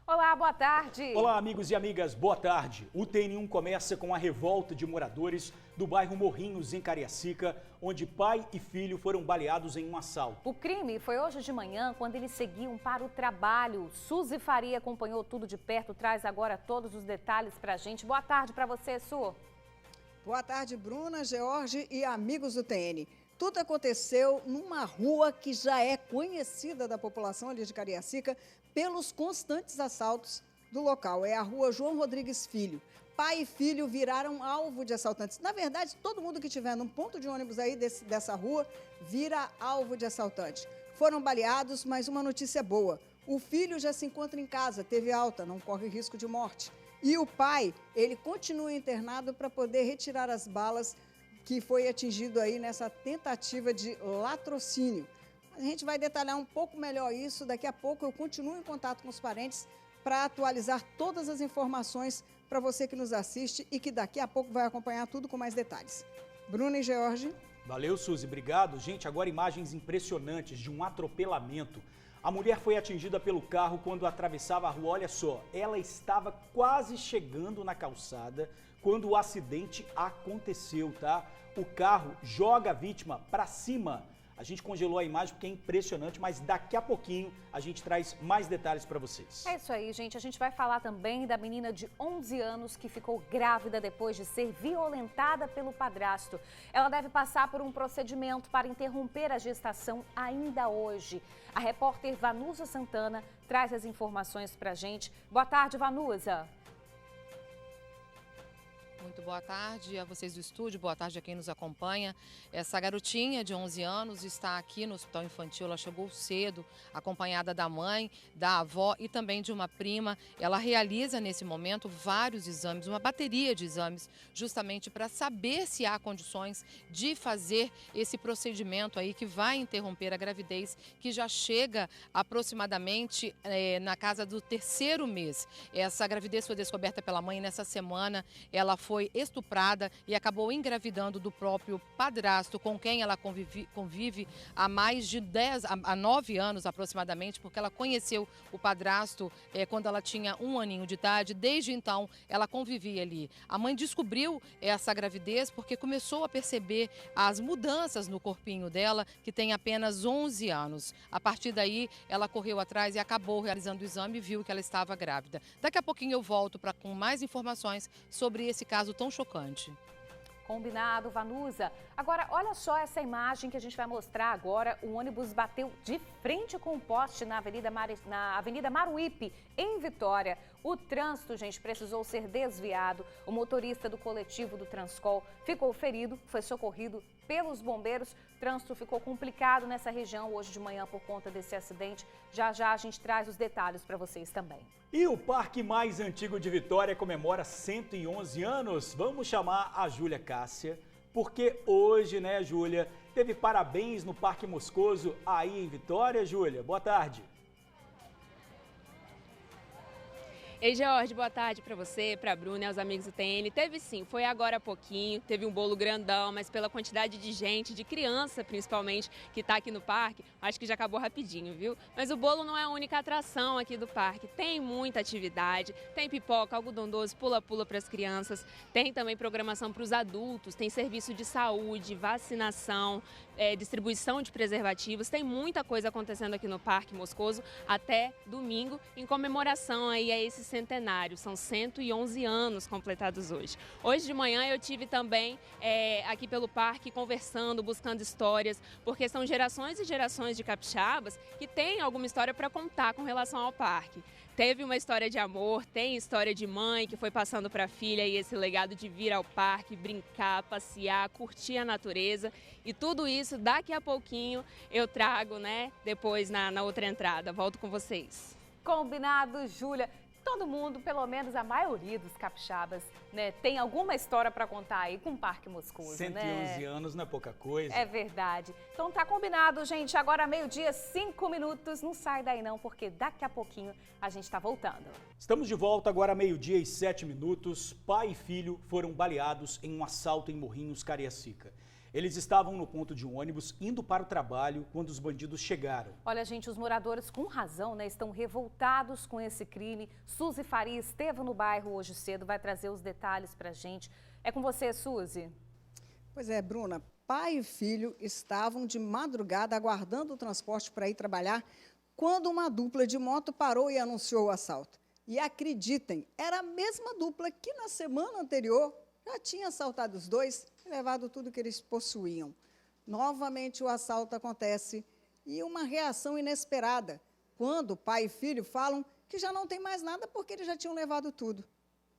Olá, boa tarde. Olá, amigos e amigas, boa tarde. O TN1 começa com a revolta de moradores do bairro Morrinhos, em Cariacica, onde pai e filho foram baleados em um assalto. O crime foi hoje de manhã, quando eles seguiam para o trabalho. Suzy Faria acompanhou tudo de perto, traz agora todos os detalhes pra gente. Boa tarde para você, Su. Boa tarde, Bruna, George e amigos do TN. Tudo aconteceu numa rua que já é conhecida da população ali de Cariacica pelos constantes assaltos do local. É a rua João Rodrigues Filho. Pai e filho viraram alvo de assaltantes. Na verdade, todo mundo que estiver num ponto de ônibus aí dessa rua vira alvo de assaltante. Foram baleados, mas uma notícia boa. O filho já se encontra em casa, teve alta, não corre risco de morte. E o pai, ele continua internado para poder retirar as balas que foi atingido aí nessa tentativa de latrocínio. A gente vai detalhar um pouco melhor isso, daqui a pouco eu continuo em contato com os parentes para atualizar todas as informações para você que nos assiste e que daqui a pouco vai acompanhar tudo com mais detalhes. Bruna e George. Valeu, Suzy, obrigado. Gente, agora imagens impressionantes de um atropelamento. A mulher foi atingida pelo carro quando atravessava a rua. Olha só, ela estava quase chegando na calçada quando o acidente aconteceu, tá? O carro joga a vítima para cima. A gente congelou a imagem porque é impressionante, mas daqui a pouquinho a gente traz mais detalhes para vocês. É isso aí, gente. A gente vai falar também da menina de 11 anos que ficou grávida depois de ser violentada pelo padrasto. Ela deve passar por um procedimento para interromper a gestação ainda hoje. A repórter Vanusa Santana traz as informações para a gente. Boa tarde, Vanusa. Muito boa tarde a vocês do estúdio, boa tarde a quem nos acompanha. Essa garotinha de 11 anos está aqui no Hospital Infantil, ela chegou cedo, acompanhada da mãe, da avó e também de uma prima. Ela realiza nesse momento vários exames, uma bateria de exames, justamente para saber se há condições de fazer esse procedimento aí que vai interromper a gravidez, que já chega aproximadamente na casa do 3º mês. Essa gravidez foi descoberta pela mãe nessa semana, ela foi estuprada e acabou engravidando do próprio padrasto, com quem ela convive há mais de 9 anos aproximadamente, porque ela conheceu o padrasto quando ela tinha 1 aninho de idade. Desde então, ela convivia ali. A mãe descobriu essa gravidez porque começou a perceber as mudanças no corpinho dela, que tem apenas 11 anos. A partir daí, ela correu atrás e acabou realizando o exame e viu que ela estava grávida. Daqui a pouquinho eu volto com mais informações sobre esse caso tão chocante. Combinado, Vanusa. Agora, olha só essa imagem que a gente vai mostrar agora. O ônibus bateu de frente com um poste na Avenida Maruípe, em Vitória. O trânsito, gente, precisou ser desviado. O motorista do coletivo do Transcol ficou ferido, foi socorrido pelos bombeiros. O trânsito ficou complicado nessa região hoje de manhã por conta desse acidente. Já já a gente traz os detalhes para vocês também. E o parque mais antigo de Vitória comemora 111 anos. Vamos chamar a Júlia Cássia, porque hoje, né, Júlia, teve parabéns no Parque Moscoso aí em Vitória. Júlia, boa tarde. Ei, George, boa tarde para você, para a Bruna e aos amigos do TN. Teve sim, foi agora há pouquinho, teve um bolo grandão, mas pela quantidade de gente, de criança principalmente, que está aqui no parque, acho que já acabou rapidinho, viu? Mas o bolo não é a única atração aqui do parque, tem muita atividade, tem pipoca, algodão doce, pula-pula para as crianças, tem também programação para os adultos, tem serviço de saúde, vacinação, distribuição de preservativos, tem muita coisa acontecendo aqui no Parque Moscoso até domingo, em comemoração aí a esse centenário. São 111 anos completados hoje. Hoje de manhã eu tive também aqui pelo parque conversando, buscando histórias, porque são gerações e gerações de capixabas que têm alguma história para contar com relação ao parque. Teve uma história de amor, tem história de mãe que foi passando para a filha e esse legado de vir ao parque, brincar, passear, curtir a natureza. E tudo isso daqui a pouquinho eu trago, né, depois na outra entrada. Volto com vocês. Combinado, Júlia. Todo mundo, pelo menos a maioria dos capixabas, né, tem alguma história para contar aí com o Parque Moscoso, 111 anos não é pouca coisa. É verdade. Então tá combinado, gente. Agora 12h05. Não sai daí não, porque daqui a pouquinho a gente tá voltando. Estamos de volta agora 12h07. Pai e filho foram baleados em um assalto em Morrinhos, Cariacica. Eles estavam no ponto de um ônibus indo para o trabalho quando os bandidos chegaram. Olha, gente, os moradores, com razão, né, estão revoltados com esse crime. Suzy Faria esteve no bairro hoje cedo, vai trazer os detalhes pra gente. É com você, Suzy. Pois é, Bruna, pai e filho estavam de madrugada aguardando o transporte para ir trabalhar quando uma dupla de moto parou e anunciou o assalto. E acreditem, era a mesma dupla que na semana anterior já tinha assaltado os dois e levado tudo que eles possuíam. Novamente o assalto acontece e uma reação inesperada, quando pai e filho falam que já não tem mais nada porque eles já tinham levado tudo.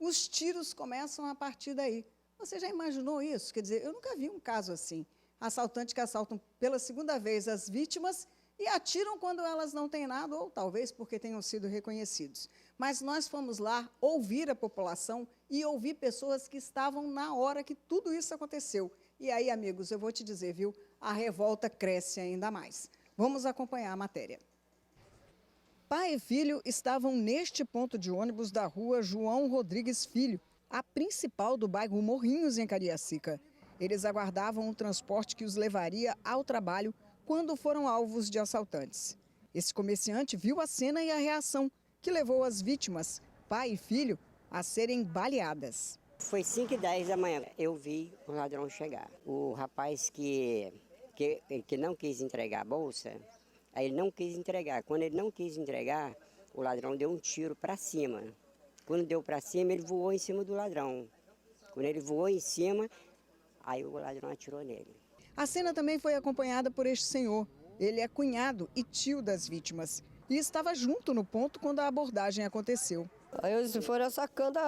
Os tiros começam a partir daí. Você já imaginou isso? Quer dizer, eu nunca vi um caso assim. Assaltantes que assaltam pela segunda vez as vítimas e atiram quando elas não têm nada, ou talvez porque tenham sido reconhecidos. Mas nós fomos lá ouvir a população e ouvir pessoas que estavam na hora que tudo isso aconteceu. E aí, amigos, eu vou te dizer, viu, a revolta cresce ainda mais. Vamos acompanhar a matéria. Pai e filho estavam neste ponto de ônibus da rua João Rodrigues Filho, a principal do bairro Morrinhos, em Cariacica. Eles aguardavam um transporte que os levaria ao trabalho quando foram alvos de assaltantes. Esse comerciante viu a cena e a reação, que levou as vítimas, pai e filho, a serem baleadas. Foi 5h10 da manhã, eu vi o ladrão chegar. O rapaz que não quis entregar a bolsa, aí ele não quis entregar. Quando ele não quis entregar, o ladrão deu um tiro para cima. Quando deu para cima, ele voou em cima do ladrão. Quando ele voou em cima, aí o ladrão atirou nele. A cena também foi acompanhada por este senhor. Ele é cunhado e tio das vítimas e estava junto no ponto quando a abordagem aconteceu. Aí eles foram sacando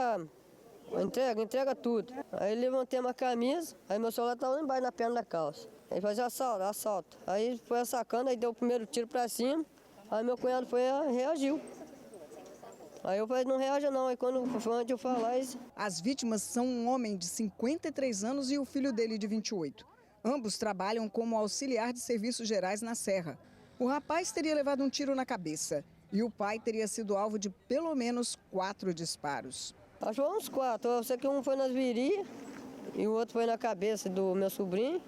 entrega tudo. Aí levantei uma camisa, aí meu celular estava lá embaixo na perna da calça. Aí fazia assalto. Aí foi sacando, aí deu o primeiro tiro para cima, aí meu cunhado reagiu. Aí eu falei, não reaja não, aí quando foi antes de eu falar isso... As vítimas são um homem de 53 anos e o filho dele de 28. Ambos trabalham como auxiliar de serviços gerais na Serra. O rapaz teria levado um tiro na cabeça e o pai teria sido alvo de pelo menos 4 disparos. Acho que uns 4, eu sei que um foi nas virilhas e o outro foi na cabeça do meu sobrinho.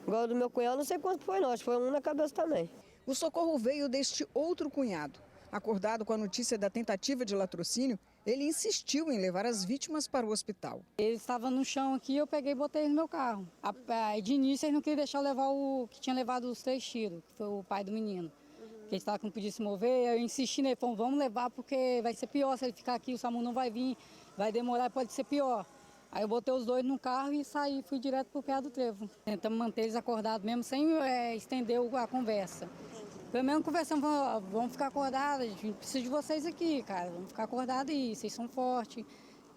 Igual do meu cunhado, não sei quanto foi não, acho que foi um na cabeça também. O socorro veio deste outro cunhado. Acordado com a notícia da tentativa de latrocínio, ele insistiu em levar as vítimas para o hospital. Ele estava no chão aqui, eu peguei e botei ele no meu carro. De início, ele não queria deixar eu levar o que tinha levado os 3 tiros, que foi o pai do menino. Que ele estava que não podia se mover, eu insisti nele, falou, vamos levar porque vai ser pior se ele ficar aqui, o SAMU não vai vir, vai demorar, pode ser pior. Aí eu botei os dois no carro e saí, fui direto para o pé do trevo. Tentamos manter eles acordados mesmo, sem estender a conversa. Pelo menos conversamos, vamos ficar acordados, a gente precisa de vocês aqui, cara, vamos ficar acordados aí, vocês são fortes.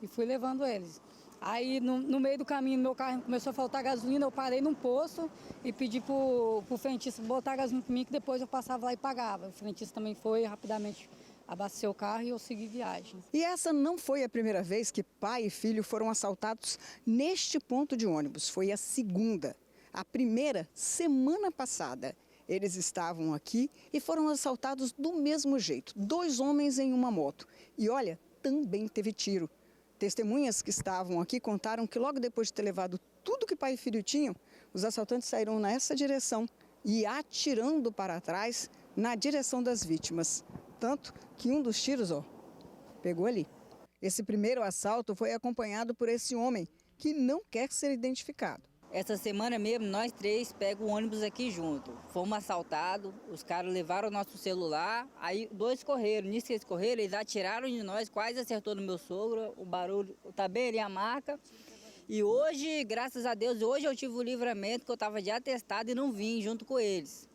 E fui levando eles. Aí no meio do caminho, meu carro começou a faltar gasolina, eu parei num posto e pedi pro frentista botar gasolina para mim, que depois eu passava lá e pagava. O frentista também foi, rapidamente abasteceu o carro e eu segui viagem. E essa não foi a primeira vez que pai e filho foram assaltados neste ponto de ônibus, foi a segunda. A primeira, semana passada. Eles estavam aqui e foram assaltados do mesmo jeito, 2 homens em uma moto. E olha, também teve tiro. Testemunhas que estavam aqui contaram que logo depois de ter levado tudo que pai e filho tinham, os assaltantes saíram nessa direção e atirando para trás na direção das vítimas. Tanto que um dos tiros, pegou ali. Esse primeiro assalto foi acompanhado por esse homem que não quer ser identificado. Essa semana mesmo, nós 3 pegamos o ônibus aqui junto. Fomos assaltados, os caras levaram o nosso celular, aí 2 correram. Nisso que eles correram, eles atiraram de nós, quase acertou no meu sogro, o barulho tá bem ali a marca. E hoje, graças a Deus, hoje eu tive o livramento, que eu estava de atestado e não vim junto com eles.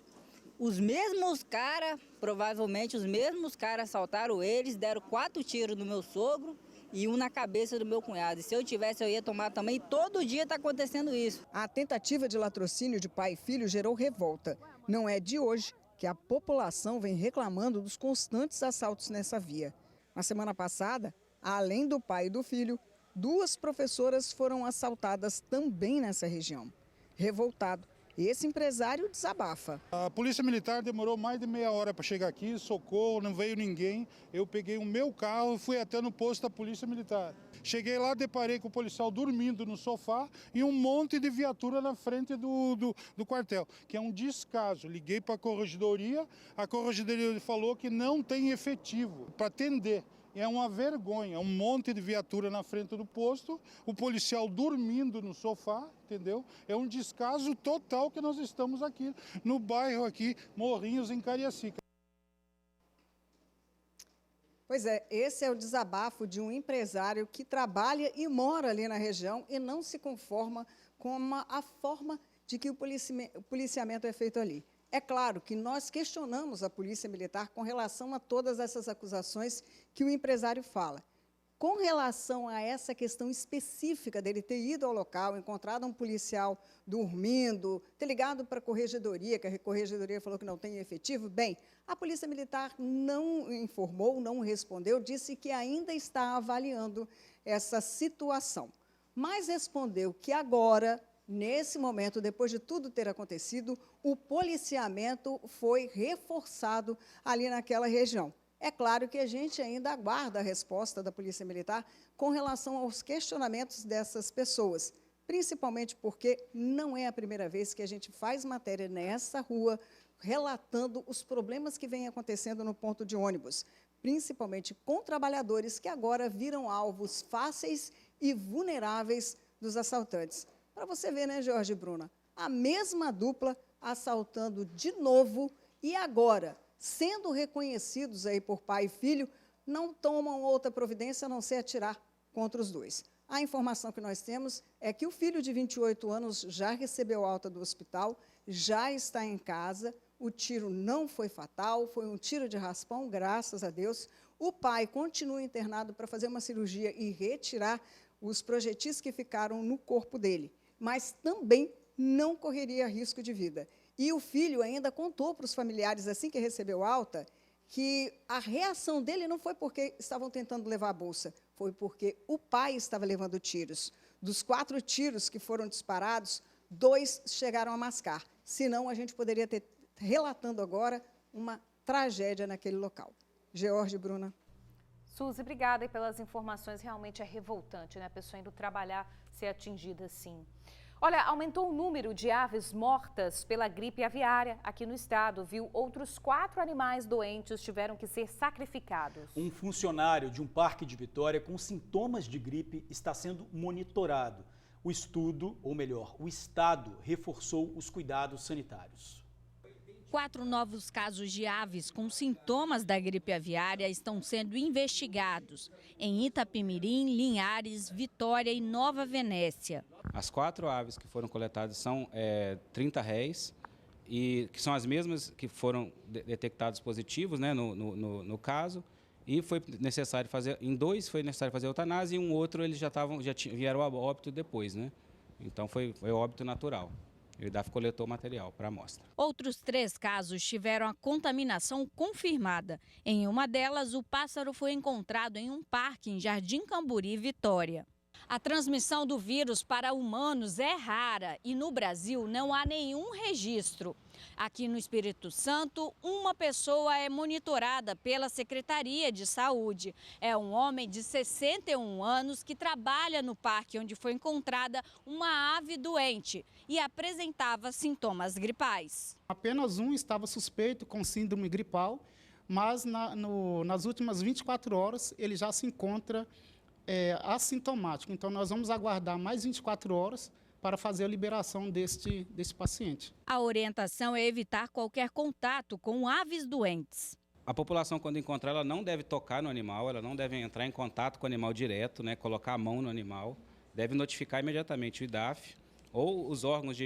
Os mesmos caras, provavelmente os mesmos caras assaltaram eles, deram 4 tiros no meu sogro e um na cabeça do meu cunhado. E se eu tivesse, eu ia tomar também. Todo dia está acontecendo isso. A tentativa de latrocínio de pai e filho gerou revolta. Não é de hoje que a população vem reclamando dos constantes assaltos nessa via. Na semana passada, além do pai e do filho, 2 professoras foram assaltadas também nessa região. Revoltado, Esse empresário desabafa. A polícia militar demorou mais de meia hora para chegar aqui, socorro, não veio ninguém. Eu peguei o meu carro e fui até no posto da polícia militar. Cheguei lá, deparei com o policial dormindo no sofá e um monte de viatura na frente do quartel, que é um descaso. Liguei para a corregedoria falou que não tem efetivo para atender. É uma vergonha, um monte de viatura na frente do posto, o policial dormindo no sofá, entendeu? É um descaso total que nós estamos aqui no bairro aqui, Morrinhos, em Cariacica. Pois é, esse é o desabafo de um empresário que trabalha e mora ali na região e não se conforma com a forma de que o policiamento é feito ali. É claro que nós questionamos a Polícia Militar com relação a todas essas acusações que o empresário fala. Com relação a essa questão específica dele ter ido ao local, encontrado um policial dormindo, ter ligado para a corregedoria, que a corregedoria falou que não tem efetivo, bem, a Polícia Militar não informou, não respondeu, disse que ainda está avaliando essa situação. Mas respondeu que agora, nesse momento, depois de tudo ter acontecido, o policiamento foi reforçado ali naquela região. É claro que a gente ainda aguarda a resposta da Polícia Militar com relação aos questionamentos dessas pessoas, principalmente porque não é a primeira vez que a gente faz matéria nessa rua relatando os problemas que vêm acontecendo no ponto de ônibus, principalmente com trabalhadores que agora viram alvos fáceis e vulneráveis dos assaltantes. Para você ver, né, Jorge e Bruna? A mesma dupla assaltando de novo e agora, sendo reconhecidos aí por pai e filho, não tomam outra providência a não ser atirar contra os dois. A informação que nós temos é que o filho de 28 anos já recebeu alta do hospital, já está em casa, o tiro não foi fatal, foi um tiro de raspão, graças a Deus. O pai continua internado para fazer uma cirurgia e retirar os projetis que ficaram no corpo dele, mas também não correria risco de vida. E o filho ainda contou para os familiares, assim que recebeu alta, que a reação dele não foi porque estavam tentando levar a bolsa, foi porque o pai estava levando tiros. Dos 4 tiros que foram disparados, 2 chegaram a mascar. Senão, a gente poderia ter, relatando agora, uma tragédia naquele local. George e Bruna. Suzy, obrigada pelas informações. Realmente é revoltante, né? A pessoa indo trabalhar ser atingida assim. Olha, aumentou o número de aves mortas pela gripe aviária aqui no estado, viu? Outros 4 animais doentes tiveram que ser sacrificados. Um funcionário de um parque de Vitória com sintomas de gripe está sendo monitorado. O estudo, ou melhor, o estado reforçou os cuidados sanitários. 4 novos casos de aves com sintomas da gripe aviária estão sendo investigados em Itapemirim, Linhares, Vitória e Nova Venécia. As 4 aves que foram coletadas são 30 réis, e que são as mesmas que foram detectados positivos, né, no caso, e foi necessário fazer, em 2 foi necessário fazer eutanásia e um outro eles já vieram a óbito depois, né? Então foi óbito natural. O IDAF coletou material para a amostra. Outros 3 casos tiveram a contaminação confirmada. Em uma delas, o pássaro foi encontrado em um parque em Jardim Camburi, Vitória. A transmissão do vírus para humanos é rara e no Brasil não há nenhum registro. Aqui no Espírito Santo, uma pessoa é monitorada pela Secretaria de Saúde. É um homem de 61 anos que trabalha no parque onde foi encontrada uma ave doente e apresentava sintomas gripais. Apenas um estava suspeito com síndrome gripal, mas nas últimas 24 horas ele já se encontra assintomático. Então, nós vamos aguardar mais 24 horas para fazer a liberação deste paciente. A orientação é evitar qualquer contato com aves doentes. A população, quando encontrar, ela não deve tocar no animal, ela não deve entrar em contato com o animal direto, né, colocar a mão no animal, deve notificar imediatamente o IDAF ou os órgãos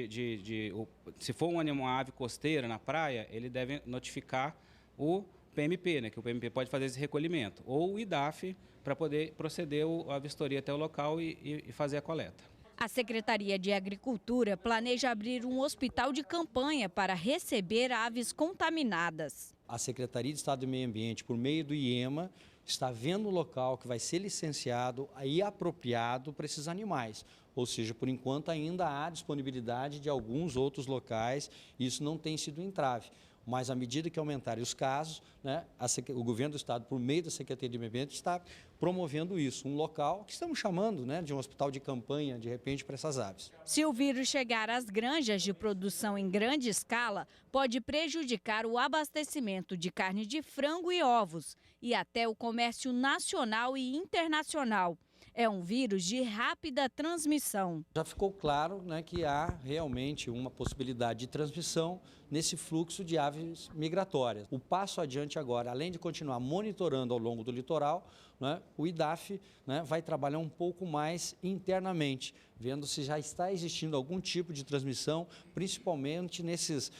se for uma ave costeira na praia, ele deve notificar o PMP, né, que o PMP pode fazer esse recolhimento, ou o IDAF para poder proceder a vistoria até o local e fazer a coleta. A Secretaria de Agricultura planeja abrir um hospital de campanha para receber aves contaminadas. A Secretaria de Estado do Meio Ambiente, por meio do IEMA, está vendo o local que vai ser licenciado e apropriado para esses animais. Ou seja, por enquanto ainda há disponibilidade de alguns outros locais, e isso não tem sido um entrave. Mas à medida que aumentarem os casos, né, o governo do estado, por meio da Secretaria de Meio Ambiente, está promovendo isso. Um local que estamos chamando, né, de um hospital de campanha, de repente, para essas aves. Se o vírus chegar às granjas de produção em grande escala, pode prejudicar o abastecimento de carne de frango e ovos e até o comércio nacional e internacional. É um vírus de rápida transmissão. Já ficou claro, né, que há realmente uma possibilidade de transmissão nesse fluxo de aves migratórias. O passo adiante agora, além de continuar monitorando ao longo do litoral, né, o IDAF, né, vai trabalhar um pouco mais internamente, vendo se já está existindo algum tipo de transmissão, principalmente nesses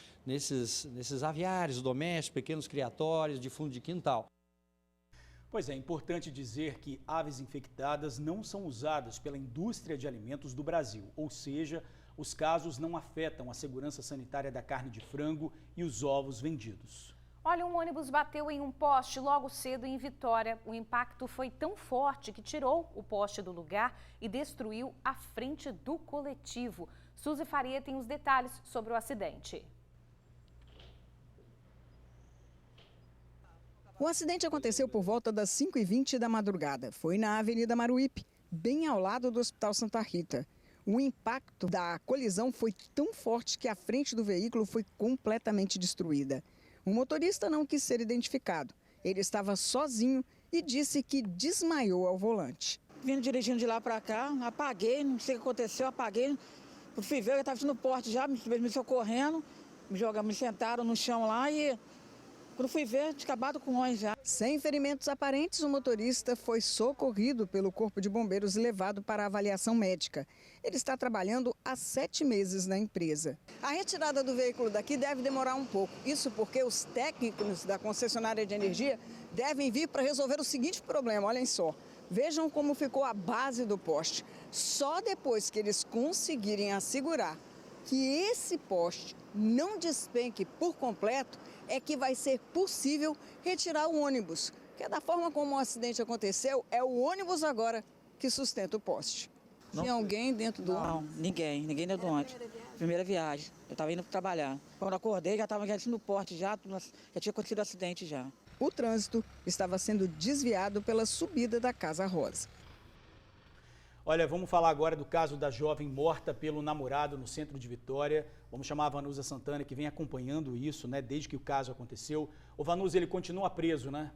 aviários domésticos, pequenos criatórios de fundo de quintal. Pois é, importante dizer que aves infectadas não são usadas pela indústria de alimentos do Brasil, ou seja, os casos não afetam a segurança sanitária da carne de frango e os ovos vendidos. Olha, um ônibus bateu em um poste logo cedo em Vitória. O impacto foi tão forte que tirou o poste do lugar e destruiu a frente do coletivo. Suzy Faria tem os detalhes sobre o acidente. O acidente aconteceu por volta das 5h20 da madrugada. Foi na Avenida Maruípe, bem ao lado do Hospital Santa Rita. O impacto da colisão foi tão forte que a frente do veículo foi completamente destruída. O motorista não quis ser identificado. Ele estava sozinho e disse que desmaiou ao volante. Vindo dirigindo de lá para cá, apaguei, não sei o que aconteceu, apaguei. Fui ver, eu estava no porte já, me socorrendo, me sentaram no chão lá e... Quando fui ver, tinha acabado com nós já. Sem ferimentos aparentes, o motorista foi socorrido pelo Corpo de Bombeiros e levado para avaliação médica. Ele está trabalhando há 7 meses na empresa. A retirada do veículo daqui deve demorar um pouco. Isso porque os técnicos da concessionária de energia devem vir para resolver o seguinte problema. Olhem só, vejam como ficou a base do poste. Só depois que eles conseguirem assegurar que esse poste não despenque por completo, é que vai ser possível retirar o ônibus. Porque da forma como o acidente aconteceu, é o ônibus agora que sustenta o poste. Tinha alguém dentro do ônibus? Não, ninguém dentro do ônibus. Primeira viagem, eu estava indo trabalhar. Quando acordei, já estava no porte, já tinha acontecido acidente já. O trânsito estava sendo desviado pela subida da Casa Rosa. Olha, vamos falar agora do caso da jovem morta pelo namorado no centro de Vitória. Vamos chamar a Vanusa Santana, que vem acompanhando isso, né, desde que o caso aconteceu. O Vanusa, ele continua preso, né?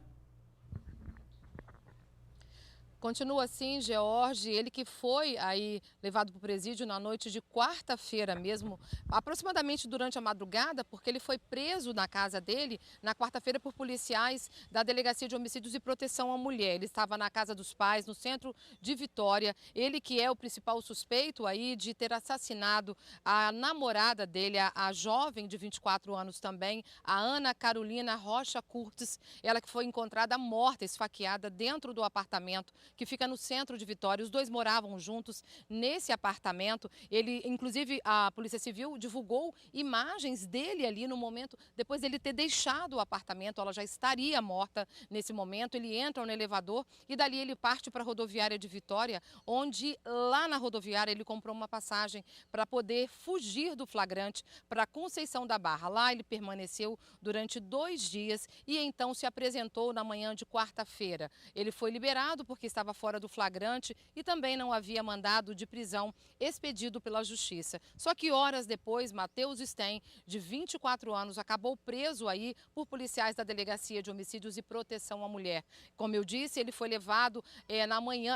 Continua assim, George, ele que foi aí levado para o presídio na noite de quarta-feira mesmo, aproximadamente durante a madrugada, porque ele foi preso na casa dele na quarta-feira por policiais da Delegacia de Homicídios e Proteção à Mulher. Ele estava na casa dos pais, no centro de Vitória. Ele que é o principal suspeito aí de ter assassinado a namorada dele, a jovem de 24 anos também, a Ana Carolina Rocha Curtis, ela que foi encontrada morta, esfaqueada dentro do apartamento que fica no centro de Vitória. Os dois moravam juntos nesse apartamento. Ele, inclusive, a Polícia Civil divulgou imagens dele ali no momento, depois dele ter deixado o apartamento. Ela já estaria morta nesse momento. Ele entra no elevador e dali ele parte para a rodoviária de Vitória, onde lá na rodoviária ele comprou uma passagem para poder fugir do flagrante para Conceição da Barra. Lá ele permaneceu durante 2 dias e então se apresentou na manhã de quarta-feira. Ele foi liberado porque estava fora do flagrante e também não havia mandado de prisão expedido pela Justiça. Só que horas depois, Matheus Sten, de 24 anos, acabou preso aí por policiais da Delegacia de Homicídios e Proteção à Mulher. Como eu disse, ele foi levado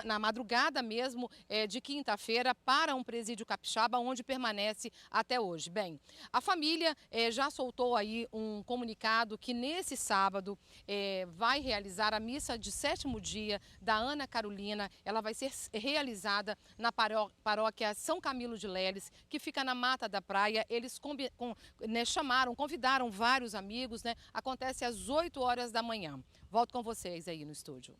na madrugada mesmo de quinta-feira para um presídio capixaba, onde permanece até hoje. Bem, a família já soltou aí um comunicado que nesse sábado vai realizar a missa de 7º dia da Ana Carolina. Ela vai ser realizada na paróquia São Camilo de Leles, que fica na Mata da Praia. Eles convidaram vários amigos, né? Acontece às 8 horas da manhã. Volto com vocês aí no estúdio.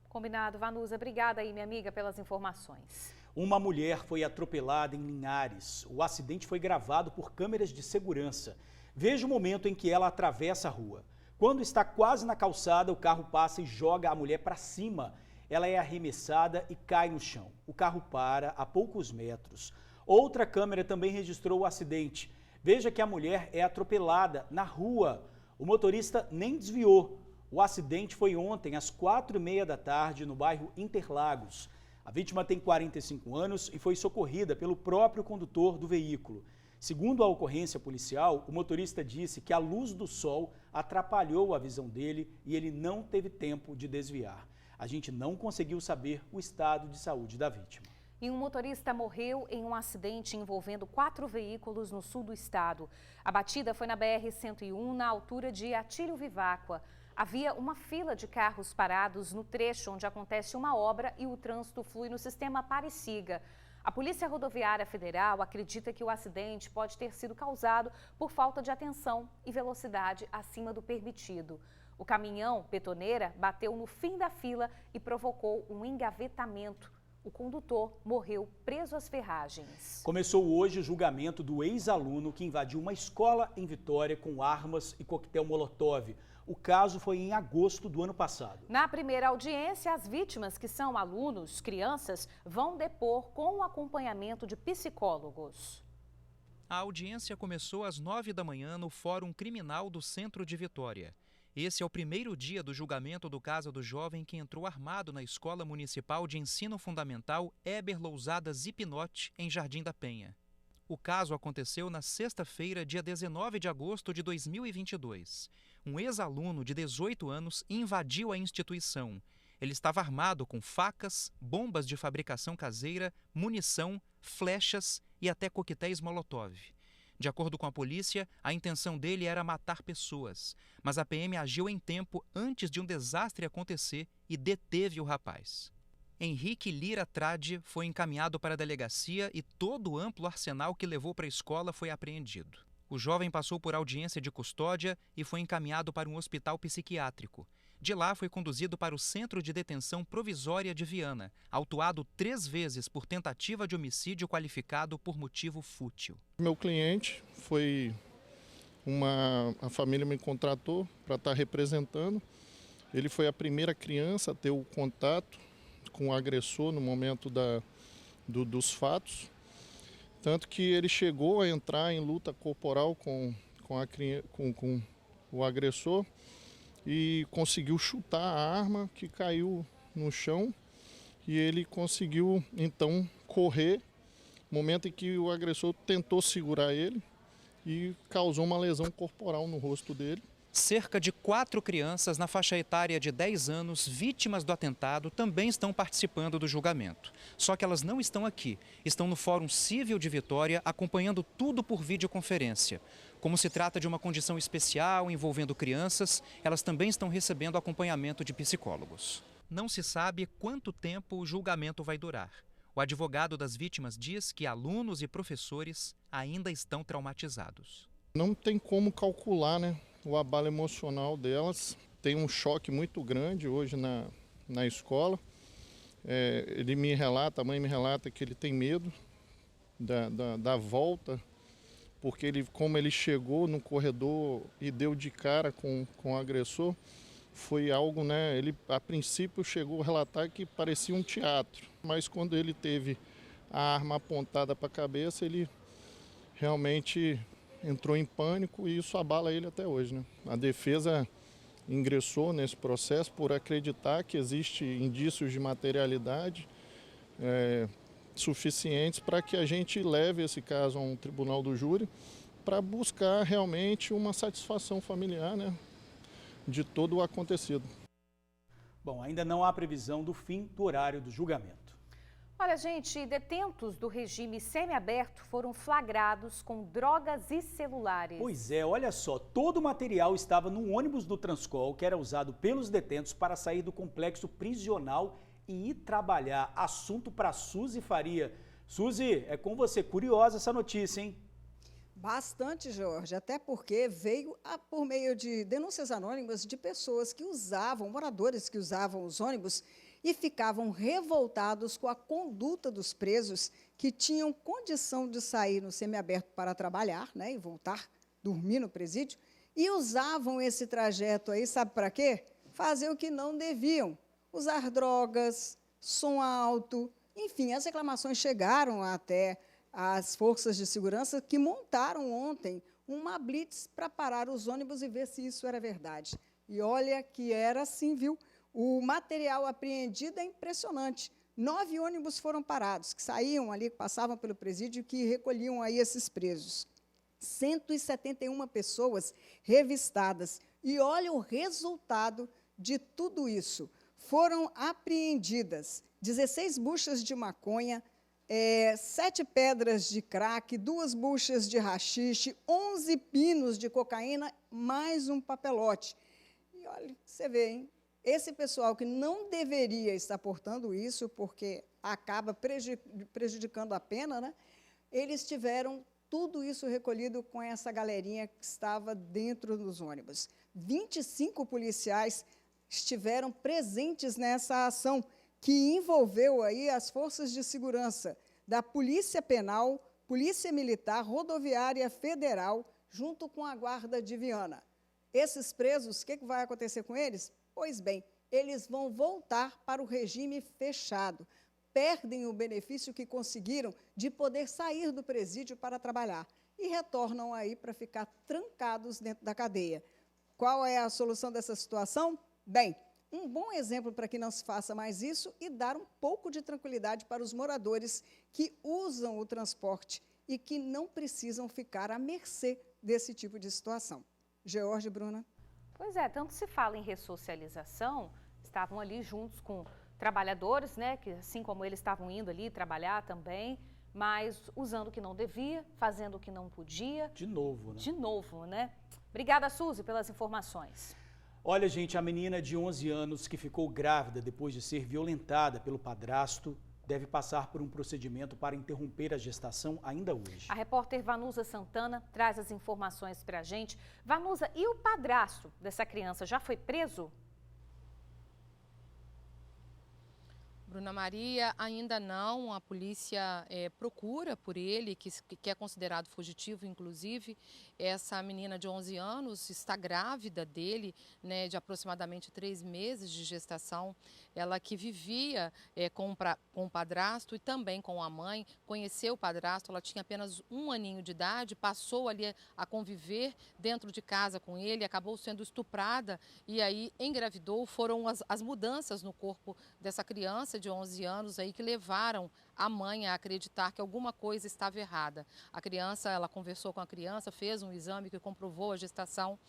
Combinado, Vanusa. Obrigada aí, minha amiga, pelas informações. Uma mulher foi atropelada em Linhares. O acidente foi gravado por câmeras de segurança. Veja o momento em que ela atravessa a rua. Quando está quase na calçada, o carro passa e joga a mulher para cima. Ela é arremessada e cai no chão. O carro para a poucos metros. Outra câmera também registrou o acidente. Veja que a mulher é atropelada na rua. O motorista nem desviou. O acidente foi ontem, às 4h30 da tarde, no bairro Interlagos. A vítima tem 45 anos e foi socorrida pelo próprio condutor do veículo. Segundo a ocorrência policial, o motorista disse que a luz do sol atrapalhou a visão dele e ele não teve tempo de desviar. A gente não conseguiu saber o estado de saúde da vítima. E um motorista morreu em um acidente envolvendo 4 veículos no sul do estado. A batida foi na BR-101, na altura de Atílio Viváqua. Havia uma fila de carros parados no trecho onde acontece uma obra e o trânsito flui no sistema Pare-Siga. A Polícia Rodoviária Federal acredita que o acidente pode ter sido causado por falta de atenção e velocidade acima do permitido. O caminhão betoneira bateu no fim da fila e provocou um engavetamento. O condutor morreu preso às ferragens. Começou hoje o julgamento do ex-aluno que invadiu uma escola em Vitória com armas e coquetel Molotov. O caso foi em agosto do ano passado. Na primeira audiência, as vítimas, que são alunos, crianças, vão depor com o acompanhamento de psicólogos. A audiência começou às 9 da manhã no Fórum Criminal do Centro de Vitória. Esse é o primeiro dia do julgamento do caso do jovem que entrou armado na Escola Municipal de Ensino Fundamental Heber Lousada Zipinote, em Jardim da Penha. O caso aconteceu na sexta-feira, dia 19 de agosto de 2022. Um ex-aluno de 18 anos invadiu a instituição. Ele estava armado com facas, bombas de fabricação caseira, munição, flechas e até coquetéis Molotov. De acordo com a polícia, a intenção dele era matar pessoas, mas a PM agiu em tempo antes de um desastre acontecer e deteve o rapaz. Henrique Lira Trade foi encaminhado para a delegacia e todo o amplo arsenal que levou para a escola foi apreendido. O jovem passou por audiência de custódia e foi encaminhado para um hospital psiquiátrico. De lá foi conduzido para o Centro de Detenção Provisória de Viana, autuado 3 vezes por tentativa de homicídio qualificado por motivo fútil. Meu cliente a família me contratou para estar representando. Ele foi a primeira criança a ter o contato com o agressor no momento dos fatos. Tanto que ele chegou a entrar em luta corporal com o agressor e conseguiu chutar a arma que caiu no chão e ele conseguiu então correr, momento em que o agressor tentou segurar ele e causou uma lesão corporal no rosto dele. Cerca de 4 crianças na faixa etária de 10 anos, vítimas do atentado, também estão participando do julgamento. Só que elas não estão aqui, estão no Fórum Civil de Vitória acompanhando tudo por videoconferência. Como se trata de uma condição especial envolvendo crianças, elas também estão recebendo acompanhamento de psicólogos. Não se sabe quanto tempo o julgamento vai durar. O advogado das vítimas diz que alunos e professores ainda estão traumatizados. Não tem como calcular, o abalo emocional delas. Tem um choque muito grande hoje na escola. A mãe me relata que ele tem medo da volta, porque como ele chegou no corredor e deu de cara com o agressor, foi algo, ele a princípio chegou a relatar que parecia um teatro, mas quando ele teve a arma apontada para a cabeça, ele realmente entrou em pânico e isso abala ele até hoje. A defesa ingressou nesse processo por acreditar que existem indícios de materialidade suficientes para que a gente leve esse caso a um tribunal do júri para buscar realmente uma satisfação familiar, de todo o acontecido. Bom, ainda não há previsão do fim do horário do julgamento. Olha, gente, detentos do regime semiaberto foram flagrados com drogas e celulares. Pois é, olha só, todo o material estava no ônibus do Transcol, que era usado pelos detentos para sair do complexo prisional e ir trabalhar. Assunto para Suzy Faria. Suzy, é com você. Curiosa essa notícia, hein? Bastante, Jorge, até porque veio por meio de denúncias anônimas de pessoas que moradores que usavam os ônibus e ficavam revoltados com a conduta dos presos que tinham condição de sair no semiaberto para trabalhar, e voltar, dormir no presídio, e usavam esse trajeto aí, sabe para quê? Fazer o que não deviam, usar drogas, som alto, enfim, as reclamações chegaram até as forças de segurança que montaram ontem uma blitz para parar os ônibus e ver se isso era verdade. E olha que era assim, viu? O material apreendido é impressionante. 9 ônibus foram parados, que saíam ali, passavam pelo presídio, que recolhiam aí esses presos. 171 pessoas revistadas. E olha o resultado de tudo isso. Foram apreendidas 16 buchas de maconha, 7 pedras de crack, 2 buchas de haxixe, 11 pinos de cocaína, mais um papelote. E olha, você vê, hein? Esse pessoal que não deveria estar portando isso, porque acaba prejudicando a pena, né? Eles tiveram tudo isso recolhido com essa galerinha que estava dentro dos ônibus. 25 policiais estiveram presentes nessa ação, que envolveu aí as forças de segurança da Polícia Penal, Polícia Militar, Rodoviária Federal, junto com a Guarda de Viana. Esses presos, o que vai acontecer com eles? Pois bem, eles vão voltar para o regime fechado. Perdem o benefício que conseguiram de poder sair do presídio para trabalhar e retornam aí para ficar trancados dentro da cadeia. Qual é a solução dessa situação? Bem, um bom exemplo para que não se faça mais isso e dar um pouco de tranquilidade para os moradores que usam o transporte e que não precisam ficar à mercê desse tipo de situação. George, Bruna. Pois é, tanto se fala em ressocialização, estavam ali juntos com trabalhadores, né, que assim como eles estavam indo ali trabalhar também, mas usando o que não devia, fazendo o que não podia. De novo, né? De novo, né? Obrigada, Suzy, pelas informações. Olha, gente, a menina de 11 anos que ficou grávida depois de ser violentada pelo padrasto deve passar por um procedimento para interromper a gestação ainda hoje. A repórter Vanusa Santana traz as informações para a gente. Vanusa, e o padrasto dessa criança já foi preso? Bruna Maria, ainda não. A polícia procura por ele, que é considerado fugitivo, inclusive. Essa menina de 11 anos está grávida dele, né, de aproximadamente 3 meses de gestação. Ela que vivia com o padrasto e também com a mãe, conheceu o padrasto, ela tinha apenas 1 aninho de idade, passou ali a conviver dentro de casa com ele, acabou sendo estuprada e aí engravidou. Foram as mudanças no corpo dessa criança de 11 anos aí que levaram a mãe a acreditar que alguma coisa estava errada. A criança, ela conversou com a criança, fez um exame que comprovou a gestação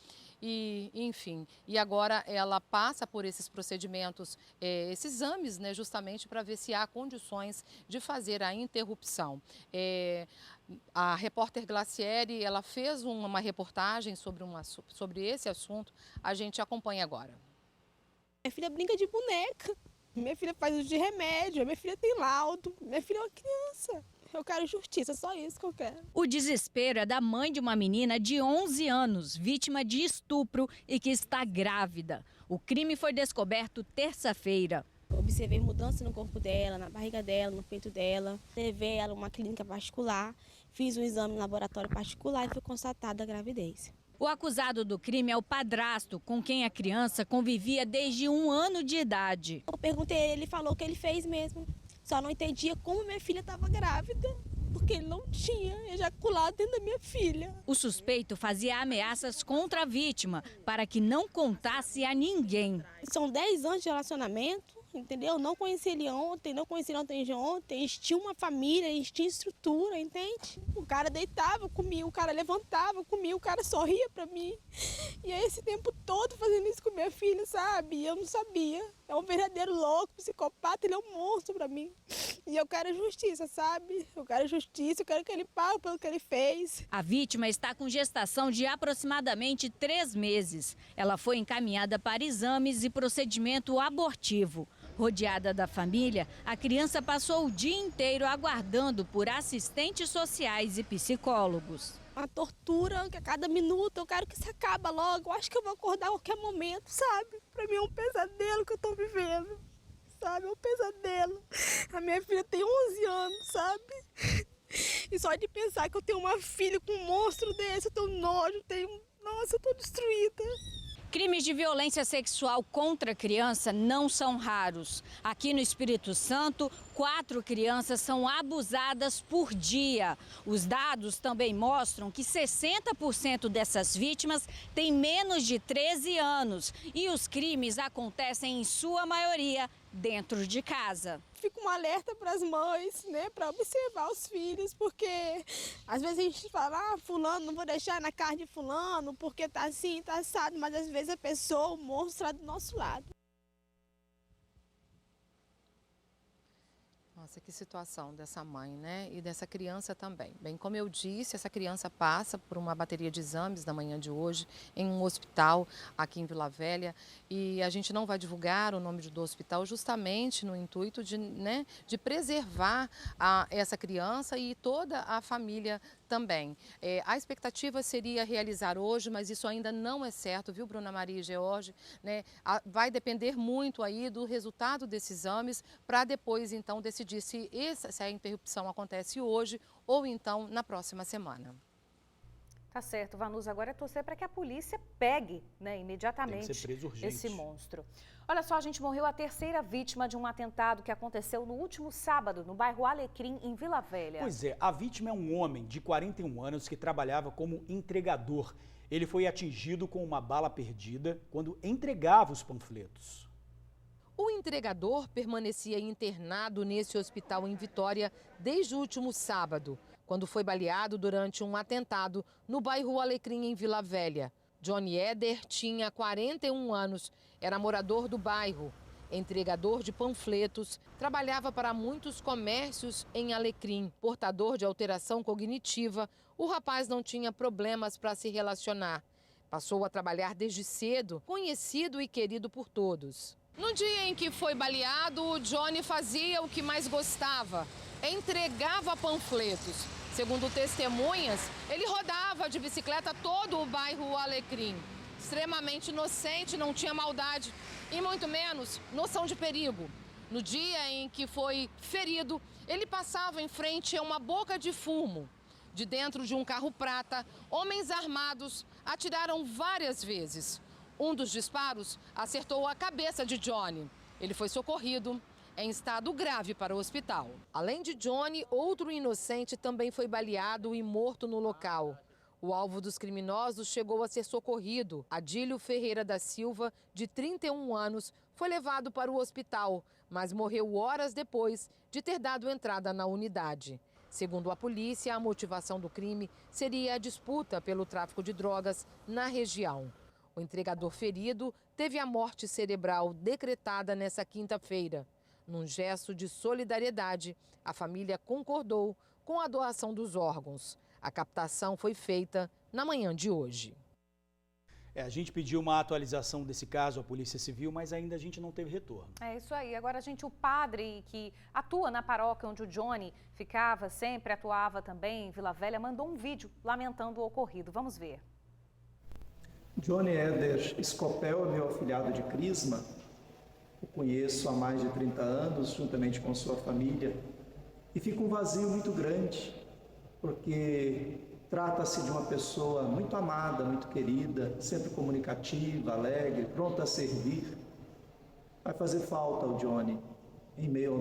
e, enfim, e agora ela passa por esses procedimentos, esses exames, né, justamente para ver se há condições de fazer a interrupção. A repórter Glacieri, ela fez uma reportagem sobre esse assunto, a gente acompanha agora. Minha filha brinca de boneca. Minha filha faz uso de remédio, minha filha tem laudo, minha filha é uma criança. Eu quero justiça, só isso que eu quero. O desespero é da mãe de uma menina de 11 anos, vítima de estupro e que está grávida. O crime foi descoberto terça-feira. Observei mudança no corpo dela, na barriga dela, no peito dela. Levei ela a uma clínica particular, fiz um exame no laboratório particular e foi constatada a gravidez. O acusado do crime é o padrasto, com quem a criança convivia desde 1 ano de idade. Eu perguntei a ele falou que ele fez mesmo. Só não entendia como minha filha estava grávida, porque ele não tinha ejaculado dentro da minha filha. O suspeito fazia ameaças contra a vítima, para que não contasse a ninguém. São 10 anos de relacionamento. Entendeu? Não conheci ele ontem, não conheci ele ontem de ontem. Eles tinham uma família, eles tinham estrutura, entende? O cara deitava, comia, o cara levantava, comia, o cara sorria pra mim. E aí esse tempo todo fazendo isso com minha filha, sabe? E eu não sabia. É um verdadeiro louco, psicopata, ele é um monstro pra mim. E eu quero justiça, sabe? Eu quero justiça, eu quero que ele pague pelo que ele fez. A vítima está com gestação de aproximadamente 3 meses. Ela foi encaminhada para exames e procedimento abortivo. Rodeada da família, a criança passou o dia inteiro aguardando por assistentes sociais e psicólogos. Uma tortura que a cada minuto eu quero que isso acabe logo. Eu acho que eu vou acordar a qualquer momento, sabe? Pra mim é um pesadelo que eu tô vivendo, sabe? É um pesadelo. A minha filha tem 11 anos, sabe? E só de pensar que eu tenho uma filha com um monstro desse, eu tenho nojo, tenho Nossa, eu tô destruída. Crimes de violência sexual contra a criança não são raros. Aqui no Espírito Santo, 4 crianças são abusadas por dia. Os dados também mostram que 60% dessas vítimas têm menos de 13 anos. E os crimes acontecem, em sua maioria, dentro de casa. Fica um alerta para as mães, né, para observar os filhos, porque às vezes a gente fala, fulano, não vou deixar na casa de fulano, porque tá assim, tá assado, mas às vezes a pessoa, o monstro está do nosso lado. Nossa, que situação dessa mãe, né? E dessa criança também. Bem, como eu disse, essa criança passa por uma bateria de exames na manhã de hoje em um hospital aqui em Vila Velha, e a gente não vai divulgar o nome do hospital justamente no intuito de, né, de preservar essa criança e toda a família também. A expectativa seria realizar hoje, mas isso ainda não é certo, viu, Bruna Maria e George? Né? Vai depender muito aí do resultado desses exames para depois, então, decidir se a interrupção acontece hoje ou então na próxima semana. Tá certo, Vanusa, agora é torcer para que a polícia pegue, né, imediatamente Tem que ser preso urgente. esse monstro. Olha só, a gente morreu a terceira vítima de um atentado que aconteceu no último sábado, no bairro Alecrim, em Vila Velha. Pois é, a vítima é um homem de 41 anos que trabalhava como entregador. Ele foi atingido com uma bala perdida quando entregava os panfletos. O entregador permanecia internado nesse hospital em Vitória desde o último sábado, quando foi baleado durante um atentado no bairro Alecrim, em Vila Velha. Johnny Eder tinha 41 anos, era morador do bairro, entregador de panfletos, trabalhava para muitos comércios em Alecrim. Portador de alteração cognitiva, o rapaz não tinha problemas para se relacionar. Passou a trabalhar desde cedo, conhecido e querido por todos. No dia em que foi baleado, o Johnny fazia o que mais gostava, entregava panfletos. Segundo testemunhas, ele rodava de bicicleta todo o bairro Alecrim. Extremamente inocente, não tinha maldade e muito menos noção de perigo. No dia em que foi ferido, ele passava em frente a uma boca de fumo. De dentro de um carro prata, homens armados atiraram várias vezes. Um dos disparos acertou a cabeça de Johnny. Ele foi socorrido em estado grave para o hospital. Além de Johnny, outro inocente também foi baleado e morto no local. O alvo dos criminosos chegou a ser socorrido. Adílio Ferreira da Silva, de 31 anos, foi levado para o hospital, mas morreu horas depois de ter dado entrada na unidade. Segundo a polícia, a motivação do crime seria a disputa pelo tráfico de drogas na região. O entregador ferido teve a morte cerebral decretada nesta quinta-feira. Num gesto de solidariedade, a família concordou com a doação dos órgãos. A captação foi feita na manhã de hoje. A gente pediu uma atualização desse caso à Polícia Civil, mas ainda a gente não teve retorno. É isso aí. Agora, o padre que atua na paróquia onde o Johnny ficava, sempre atuava também em Vila Velha, mandou um vídeo lamentando o ocorrido. Vamos ver. Johnny Eder Scopel é meu afilhado de Crisma. O conheço há mais de 30 anos, juntamente com sua família. E fica um vazio muito grande, porque trata-se de uma pessoa muito amada, muito querida, sempre comunicativa, alegre, pronta a servir. Vai fazer falta o Johnny em meio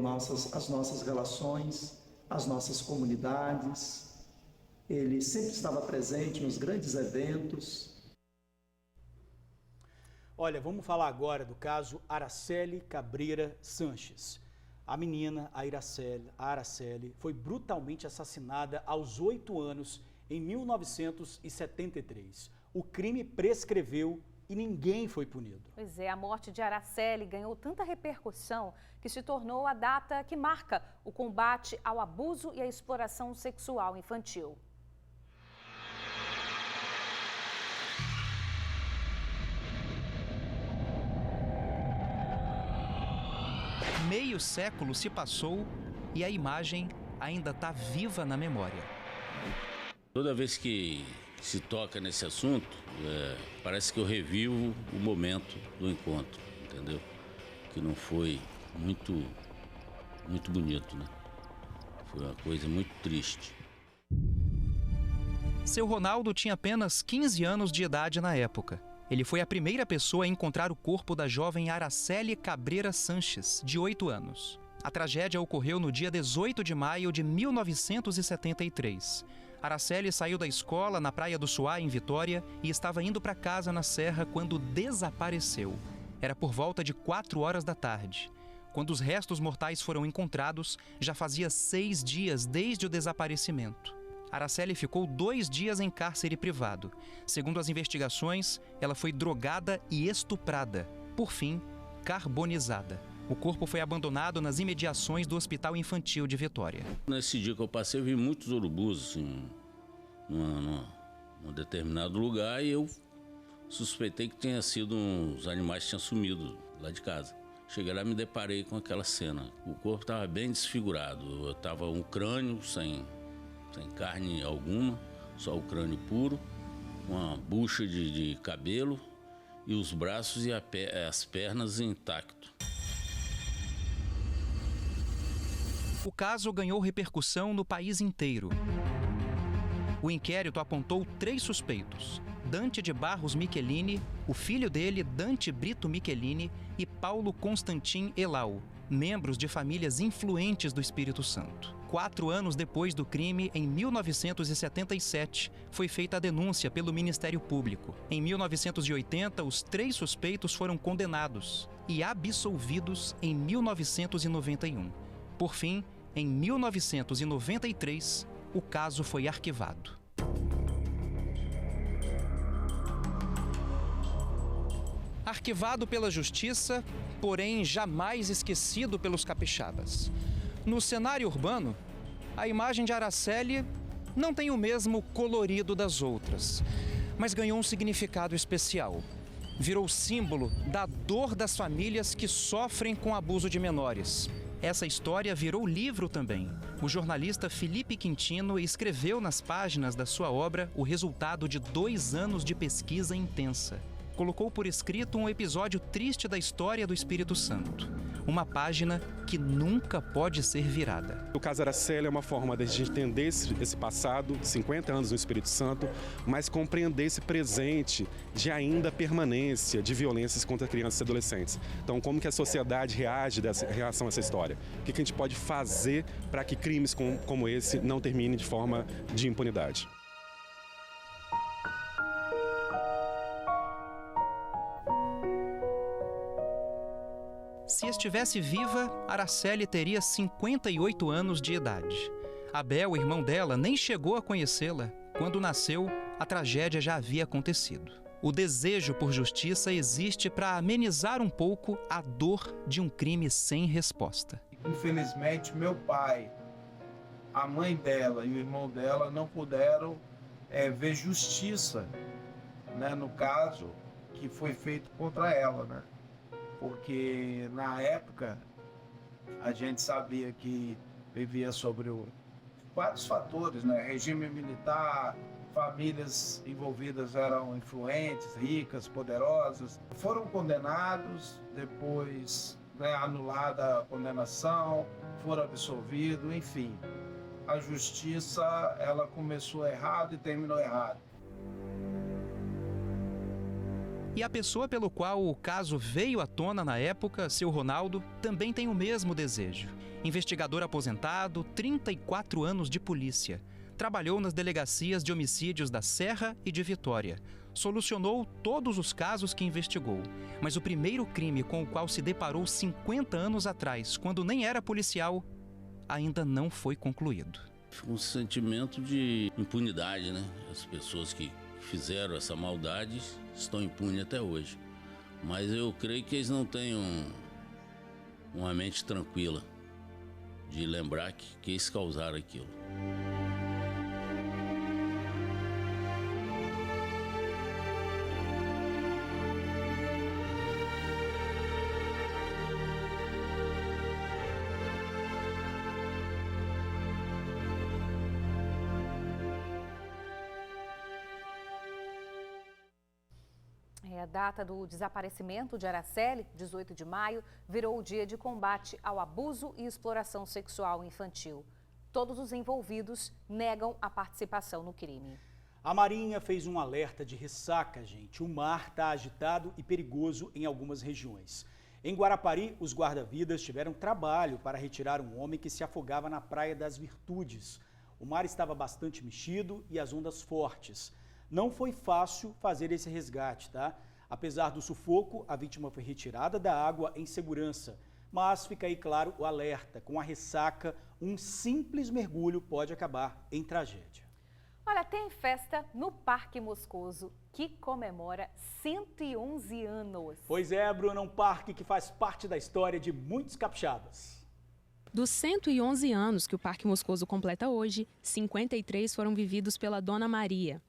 às nossas relações, às nossas comunidades. Ele sempre estava presente nos grandes eventos. Olha, vamos falar agora do caso Araceli Cabreira Sanches. A menina, a Araceli, foi brutalmente assassinada aos 8 anos em 1973. O crime prescreveu e ninguém foi punido. Pois é, a morte de Araceli ganhou tanta repercussão que se tornou a data que marca o combate ao abuso e à exploração sexual infantil. Meio século se passou e a imagem ainda está viva na memória. Toda vez que se toca nesse assunto, parece que eu revivo o momento do encontro, entendeu? Que não foi muito bonito, né? Foi uma coisa muito triste. Seu Ronaldo tinha apenas 15 anos de idade na época. Ele foi a primeira pessoa a encontrar o corpo da jovem Araceli Cabreira Sanches, de 8 anos. A tragédia ocorreu no dia 18 de maio de 1973. Araceli saiu da escola na Praia do Suá, em Vitória, e estava indo para casa na Serra quando desapareceu. Era por volta de 4 horas da tarde. Quando os restos mortais foram encontrados, já fazia 6 dias desde o desaparecimento. Araceli ficou 2 dias em cárcere privado. Segundo as investigações, ela foi drogada e estuprada. Por fim, carbonizada. O corpo foi abandonado nas imediações do Hospital Infantil de Vitória. Nesse dia que eu passei, eu vi muitos urubus assim, num determinado lugar, e eu suspeitei que tenha sido uns animais que tinham sumido lá de casa. Cheguei lá e me deparei com aquela cena. O corpo estava bem desfigurado. Estava um crânio sem carne alguma, só o crânio puro, uma bucha de cabelo e os braços e as pernas intactos. O caso ganhou repercussão no país inteiro. O inquérito apontou 3 suspeitos: Dante de Barros Michelini, o filho dele, Dante Brito Michelini, e Paulo Constantin Elau, membros de famílias influentes do Espírito Santo. 4 anos depois do crime, em 1977, foi feita a denúncia pelo Ministério Público. Em 1980, os 3 suspeitos foram condenados e absolvidos em 1991. Por fim, em 1993, o caso foi arquivado. Arquivado pela Justiça, porém jamais esquecido pelos capixabas. No cenário urbano, a imagem de Araceli não tem o mesmo colorido das outras, mas ganhou um significado especial. Virou símbolo da dor das famílias que sofrem com abuso de menores. Essa história virou livro também. O jornalista Felipe Quintino escreveu nas páginas da sua obra o resultado de 2 anos de pesquisa intensa. Colocou por escrito um episódio triste da história do Espírito Santo. Uma página que nunca pode ser virada. O caso Araceli é uma forma de a gente entender esse passado, 50 anos no Espírito Santo, mas compreender esse presente de ainda permanência de violências contra crianças e adolescentes. Então, como que a sociedade reage em relação a essa história? O que a gente pode fazer para que crimes como esse não terminem de forma de impunidade? Se estivesse viva, Araceli teria 58 anos de idade. Abel, irmão dela, nem chegou a conhecê-la. Quando nasceu, a tragédia já havia acontecido. O desejo por justiça existe para amenizar um pouco a dor de um crime sem resposta. Infelizmente, meu pai, a mãe dela e o irmão dela não puderam ver justiça, né, no caso que foi feito contra ela, né? Porque na época a gente sabia que vivia sobre vários fatores, né? Regime militar, famílias envolvidas eram influentes, ricas, poderosas. Foram condenados, depois, né, anulada a condenação, foram absolvidos, enfim. A justiça, ela começou errado e terminou errado. E a pessoa pelo qual o caso veio à tona na época, seu Ronaldo, também tem o mesmo desejo. Investigador aposentado, 34 anos de polícia. Trabalhou nas delegacias de homicídios da Serra e de Vitória. Solucionou todos os casos que investigou. Mas o primeiro crime com o qual se deparou 50 anos atrás, quando nem era policial, ainda não foi concluído. Um sentimento de impunidade, né? As pessoas que fizeram essa maldade estão impunes até hoje. Mas eu creio que eles não têm uma mente tranquila de lembrar que eles causaram aquilo. A data do desaparecimento de Araceli, 18 de maio, virou o dia de combate ao abuso e exploração sexual infantil. Todos os envolvidos negam a participação no crime. A Marinha fez um alerta de ressaca, gente. O mar está agitado e perigoso em algumas regiões. Em Guarapari, os guarda-vidas tiveram trabalho para retirar um homem que se afogava na Praia das Virtudes. O mar estava bastante mexido e as ondas fortes. Não foi fácil fazer esse resgate, tá? Apesar do sufoco, a vítima foi retirada da água em segurança. Mas fica aí claro o alerta, com a ressaca, um simples mergulho pode acabar em tragédia. Olha, tem festa no Parque Moscoso que comemora 111 anos. Pois é, Bruna, um parque que faz parte da história de muitos capixabas. Dos 111 anos que o Parque Moscoso completa hoje, 53 foram vividos pela Dona Maria.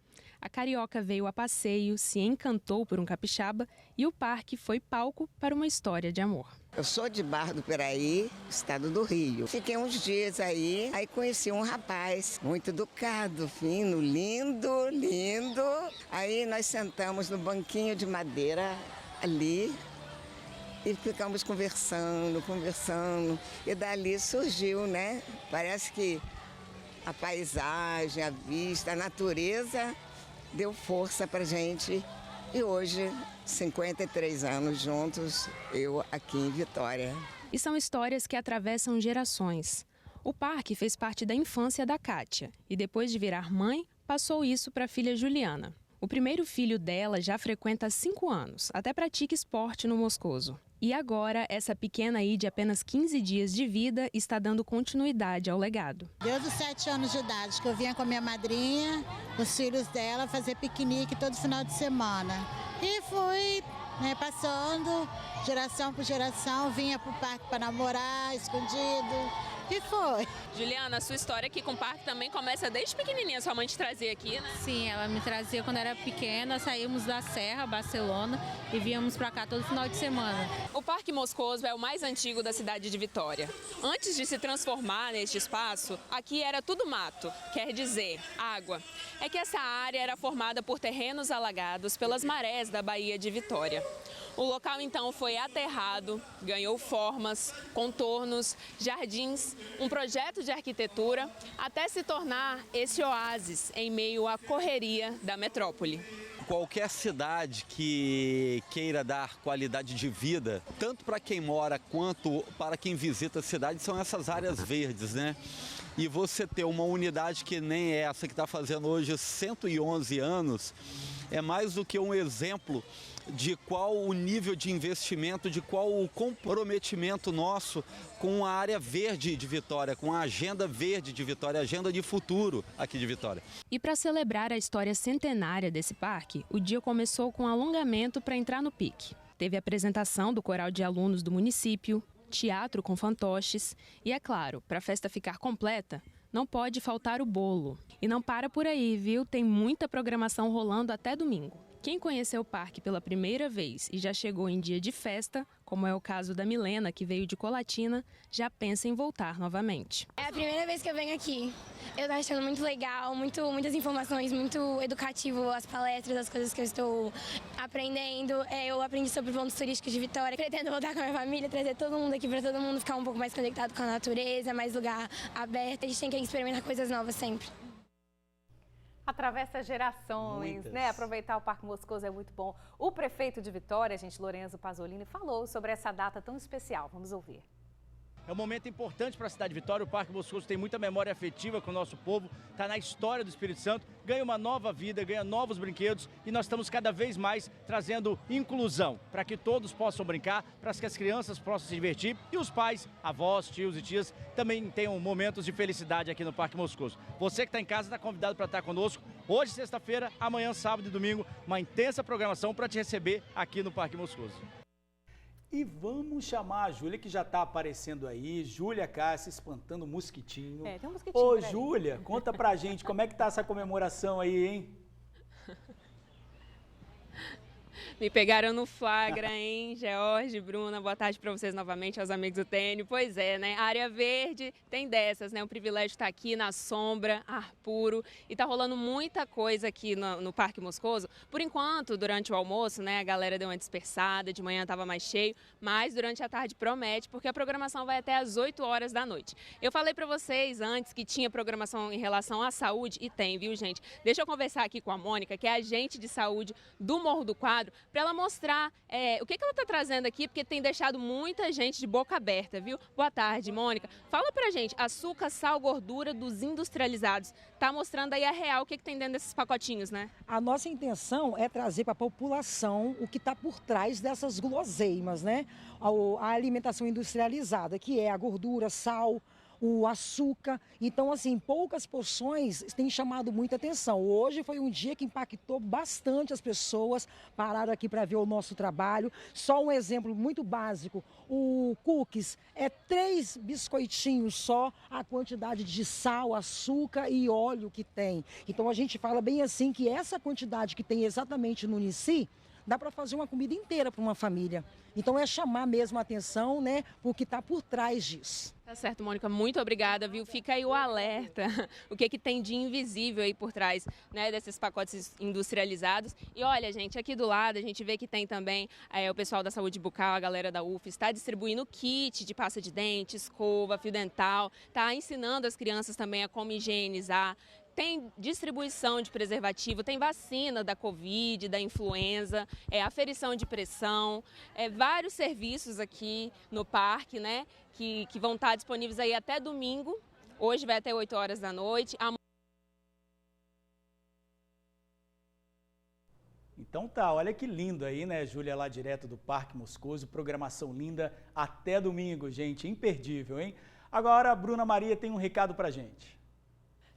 A carioca veio a passeio, se encantou por um capixaba e o parque foi palco para uma história de amor. Eu sou de Barra do Piraí, estado do Rio. Fiquei uns dias aí conheci um rapaz muito educado, fino, lindo. Aí nós sentamos no banquinho de madeira ali e ficamos conversando. E dali surgiu, né? Parece que a paisagem, a vista, a natureza deu força pra gente. E hoje, 53 anos juntos, eu aqui em Vitória. E são histórias que atravessam gerações. O parque fez parte da infância da Kátia e depois de virar mãe, passou isso para a filha Juliana. O primeiro filho dela já frequenta há 5 anos, até pratica esporte no Moscoso. E agora, essa pequena aí de apenas 15 dias de vida está dando continuidade ao legado. Desde os 7 anos de idade que eu vinha com a minha madrinha, os filhos dela, fazer piquenique todo final de semana. E fui passando, geração por geração, vinha para o parque para namorar, escondido. E foi. Juliana, a sua história aqui com o parque também começa desde pequenininha, sua mãe te trazia aqui, né? Sim, ela me trazia quando era pequena, saímos da Serra, Barcelona, e víamos para cá todo final de semana. O Parque Moscoso é o mais antigo da cidade de Vitória. Antes de se transformar neste espaço, aqui era tudo mato, quer dizer, água. É que essa área era formada por terrenos alagados pelas marés da Baía de Vitória. O local então foi aterrado, ganhou formas, contornos, jardins, um projeto de arquitetura, até se tornar esse oásis em meio à correria da metrópole. Qualquer cidade que queira dar qualidade de vida, tanto para quem mora quanto para quem visita a cidade, são essas áreas verdes, né? E você ter uma unidade que nem essa, que está fazendo hoje 111 anos, é mais do que um exemplo de qual o nível de investimento, de qual o comprometimento nosso com a área verde de Vitória, com a agenda verde de Vitória, a agenda de futuro aqui de Vitória. E para celebrar a história centenária desse parque, o dia começou com alongamento para entrar no pique. Teve apresentação do coral de alunos do município, teatro com fantoches e, é claro, para a festa ficar completa, não pode faltar o bolo. E não para por aí, viu? Tem muita programação rolando até domingo. Quem conheceu o parque pela primeira vez e já chegou em dia de festa, como é o caso da Milena, que veio de Colatina, já pensa em voltar novamente. É a primeira vez que eu venho aqui. Eu tô achando muito legal, muitas informações, muito educativo, as palestras, as coisas que eu estou aprendendo. Eu aprendi sobre pontos turísticos de Vitória. Pretendo voltar com a minha família, trazer todo mundo aqui para todo mundo ficar um pouco mais conectado com a natureza, mais lugar aberto. A gente tem que experimentar coisas novas sempre. Atravessa gerações, Muitas. né? Aproveitar o Parque Moscoso é muito bom. O prefeito de Vitória, gente, Lorenzo Pasolini, falou sobre essa data tão especial. Vamos ouvir. É um momento importante para a cidade de Vitória. O Parque Moscoso tem muita memória afetiva com o nosso povo, está na história do Espírito Santo, ganha uma nova vida, ganha novos brinquedos e nós estamos cada vez mais trazendo inclusão para que todos possam brincar, para que as crianças possam se divertir e os pais, avós, tios e tias também tenham momentos de felicidade aqui no Parque Moscoso. Você que está em casa está convidado para estar conosco hoje, sexta-feira, amanhã, sábado e domingo, uma intensa programação para te receber aqui no Parque Moscoso. E vamos chamar a Júlia, que já está aparecendo aí. Júlia Cássia, espantando o mosquitinho. Tem um mosquitinho. Ô, Júlia, conta pra gente como é que tá essa comemoração aí, hein? Me pegaram no flagra, hein? George, Bruna, boa tarde para vocês novamente, aos amigos do TN. Pois é, né? A área verde tem dessas, né? O privilégio está aqui na sombra, ar puro. E tá rolando muita coisa aqui no Parque Moscoso. Por enquanto, durante o almoço, né? A galera deu uma dispersada, de manhã estava mais cheio. Mas durante a tarde promete, porque a programação vai até às 8 horas da noite. Eu falei para vocês antes que tinha programação em relação à saúde, e tem, viu, gente? Deixa eu conversar aqui com a Mônica, que é agente de saúde do Morro do Quadro, para ela mostrar o que ela está trazendo aqui, porque tem deixado muita gente de boca aberta, viu? Boa tarde, Mônica. Fala pra gente, açúcar, sal, gordura dos industrializados. Tá mostrando aí a real o que tem dentro desses pacotinhos, né? A nossa intenção é trazer para a população o que está por trás dessas guloseimas, né? A alimentação industrializada, que é a gordura, sal, o açúcar. Então, assim, poucas porções têm chamado muita atenção. Hoje foi um dia que impactou bastante as pessoas, pararam aqui para ver o nosso trabalho. Só um exemplo muito básico, o cookies é 3 biscoitinhos só a quantidade de sal, açúcar e óleo que tem. Então, a gente fala bem assim que essa quantidade que tem exatamente no Unici, dá para fazer uma comida inteira para uma família. Então é chamar mesmo a atenção, né, o que está por trás disso. Tá certo, Mônica, muito obrigada, viu? Fica aí o alerta, o que tem de invisível aí por trás, né, desses pacotes industrializados. E olha, gente, aqui do lado a gente vê que tem também o pessoal da saúde bucal, a galera da UF, está distribuindo kit de pasta de dente, escova, fio dental, tá ensinando as crianças também a como higienizar. Tem distribuição de preservativo, tem vacina da Covid, da influenza, aferição de pressão, vários serviços aqui no parque, né, que vão estar disponíveis aí até domingo. Hoje vai até 8 horas da noite. Então tá, olha que lindo aí, né, Júlia, lá direto do Parque Moscoso, programação linda até domingo, gente, imperdível, hein? Agora a Bruna Maria tem um recado pra gente.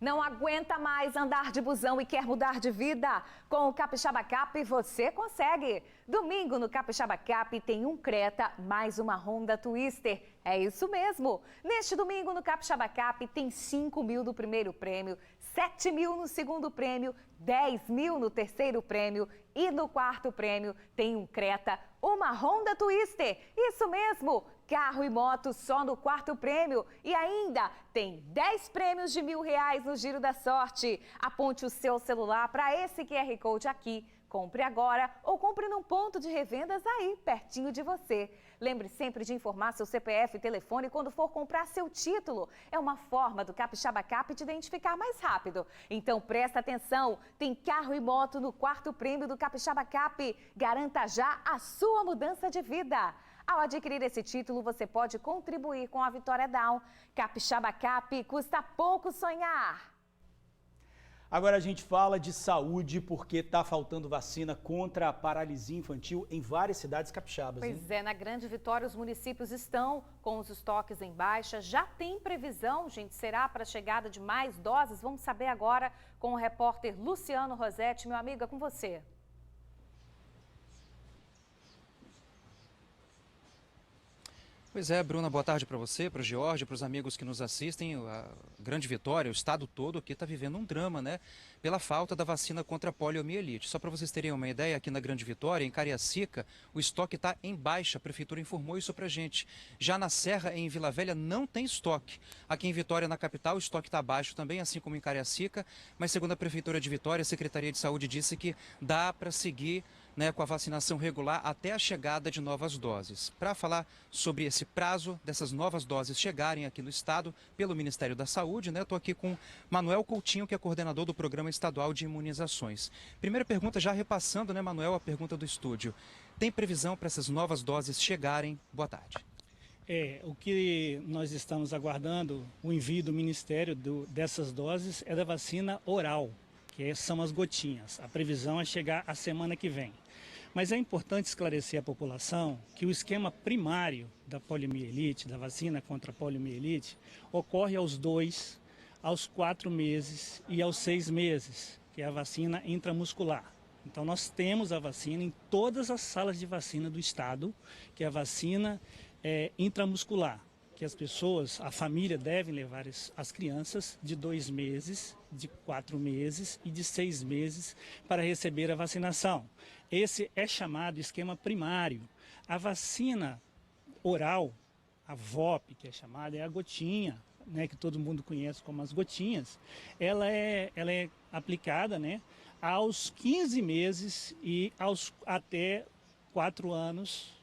Não aguenta mais andar de busão e quer mudar de vida? Com o Capixaba Cap você consegue. Domingo no Capixaba Cap tem um Creta mais uma Honda Twister. É isso mesmo. Neste domingo no Capixaba Cap tem 5 mil no primeiro prêmio, 7 mil no segundo prêmio, 10 mil no terceiro prêmio e no quarto prêmio tem um Creta, uma Honda Twister. Isso mesmo. Carro e moto só no quarto prêmio e ainda tem 10 prêmios de R$1.000 no Giro da Sorte. Aponte o seu celular para esse QR Code aqui. Compre agora ou compre num ponto de revendas aí, pertinho de você. Lembre sempre de informar seu CPF e telefone quando for comprar seu título. É uma forma do Capixaba Cap te identificar mais rápido. Então presta atenção, tem carro e moto no quarto prêmio do Capixaba Cap. Garanta já a sua mudança de vida. Ao adquirir esse título, você pode contribuir com a Vitória Down. Capixaba Cap, custa pouco sonhar. Agora a gente fala de saúde porque está faltando vacina contra a paralisia infantil em várias cidades capixabas. Pois é, na Grande Vitória os municípios estão com os estoques em baixa. Já tem previsão, gente, será para a chegada de mais doses? Vamos saber agora com o repórter Luciano Rosetti. Meu amigo, é com você. Pois é, Bruna, boa tarde para você, para o George, para os amigos que nos assistem. A Grande Vitória, o estado todo aqui está vivendo um drama, né? Pela falta da vacina contra a poliomielite. Só para vocês terem uma ideia, aqui na Grande Vitória, em Cariacica, o estoque está em baixa. A prefeitura informou isso para a gente. Já na Serra, em Vila Velha, não tem estoque. Aqui em Vitória, na capital, o estoque está baixo também, assim como em Cariacica. Mas segundo a Prefeitura de Vitória, a Secretaria de Saúde disse que dá para seguir, né, com a vacinação regular até a chegada de novas doses. Para falar sobre esse prazo dessas novas doses chegarem aqui no estado pelo Ministério da Saúde, né, estou aqui com Manuel Coutinho, que é coordenador do Programa Estadual de Imunizações. Primeira pergunta, já repassando, né, Manuel, a pergunta do estúdio. Tem previsão para essas novas doses chegarem? Boa tarde. O que nós estamos aguardando, o envio do Ministério dessas doses é da vacina oral, que são as gotinhas. A previsão é chegar a semana que vem. Mas é importante esclarecer à população que o esquema primário da poliomielite, da vacina contra a poliomielite, ocorre aos 2, aos 4 meses e aos 6 meses, que é a vacina intramuscular. Então nós temos a vacina em todas as salas de vacina do estado, que é a vacina intramuscular, que as pessoas, a família deve levar as crianças de 2 meses, de 4 meses e de 6 meses para receber a vacinação. Esse é chamado esquema primário. A vacina oral, a VOP, que é chamada, é a gotinha, né, que todo mundo conhece como as gotinhas. Ela é aplicada, né, aos 15 meses e até 4 anos,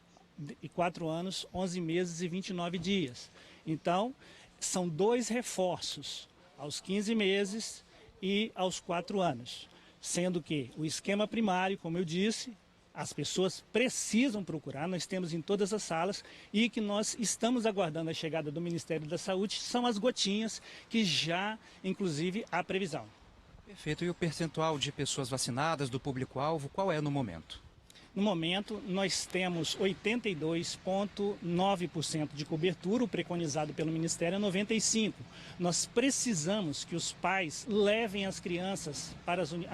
11 meses e 29 dias. Então, são 2 reforços, aos 15 meses e aos 4 anos. Sendo que o esquema primário, como eu disse, as pessoas precisam procurar, nós temos em todas as salas, e que nós estamos aguardando a chegada do Ministério da Saúde, são as gotinhas, que já, inclusive, há previsão. Perfeito. E o percentual de pessoas vacinadas do público-alvo, qual é no momento? No momento, nós temos 82,9% de cobertura, o preconizado pelo Ministério é 95%. Nós precisamos que os pais levem as crianças